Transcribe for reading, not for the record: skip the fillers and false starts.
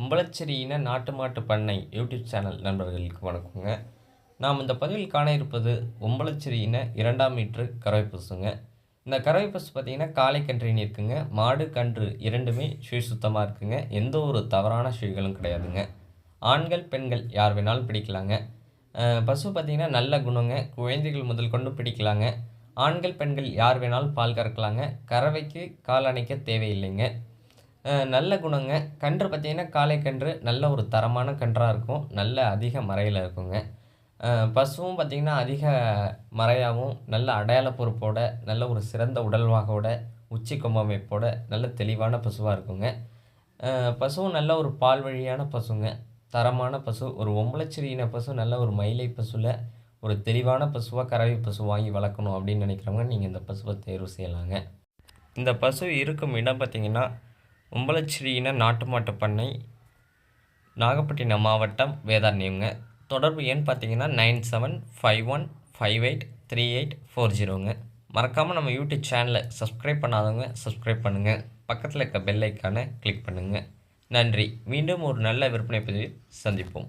உம்பளச்சேரியின நாட்டு மாட்டு பண்ணை யூடியூப் சேனல் நண்பர்களுக்கு வணக்கங்க. நாம் இந்த பதிவில் காண இருப்பது உம்பளச்சேரியின 2ஆம் மீட்ரு கறவை பசுங்க. இந்த கறவை பசு பார்த்தீங்கன்னா காளை கன்றின்னு இருக்குங்க. மாடு கன்று இரண்டுமே சுழி சுத்தமாக இருக்குங்க. எந்த ஒரு தவறான சுழிகளும் கிடையாதுங்க. ஆண்கள் பெண்கள் யார் வேணாலும் பிடிக்கலாங்க. பசு பார்த்தீங்கன்னா நல்ல குணங்க. குழந்தைகள் முதல் கொண்டு பிடிக்கலாங்க. ஆண்கள் பெண்கள் யார் வேணாலும் பால் கறக்கலாங்க. கறவைக்கு கால் அணைக்க தேவையில்லைங்க. நல்ல குணங்க. கன்று பார்த்தீங்கன்னா, காளை கன்று நல்ல ஒரு தரமான கன்றா இருக்கும். நல்ல அதிக மறையில இருக்குங்க. பசுவும் பார்த்தீங்கன்னா, அதிக மறையாவும், நல்ல அடையாள பொறுப்போட, நல்ல ஒரு சிறந்த உடல்வாகோட, உச்சி கொம்பு அமைப்போட, நல்ல தெளிவான பசுவா இருக்குங்க. பசுவும் நல்ல ஒரு பால் வழியான பசுங்க. தரமான பசு. ஒரு ஒம்பளச்சேரி இன பசு நல்ல ஒரு மயிலை பசுல, ஒரு தெளிவான பசுவா, கறவை பசு வாங்கி வளர்க்கணும் அப்படின்னு நினைக்கிறவங்க, நீங்க இந்த பசுவ தேர்வு செய்யலாங்க. இந்த பசு இருக்கும் இடம் பார்த்தீங்கன்னா, உம்பளச்சேரி இன நாட்டு மாட்டு பண்ணை, நாகப்பட்டினம் மாவட்டம், வேதாரண்யம்ங்க. தொடர்பு எண் பார்த்தீங்கன்னா 9751583840ங்க. மறக்காமல் நம்ம யூடியூப் சேனலை சப்ஸ்கிரைப் பண்ணாதவங்க சப்ஸ்கிரைப் பண்ணுங்கள். பக்கத்தில் இருக்க பெல் ஐக்கானை கிளிக் பண்ணுங்கள். நன்றி. மீண்டும் ஒரு நல்ல விற்பனை பதிவில் சந்திப்போம்.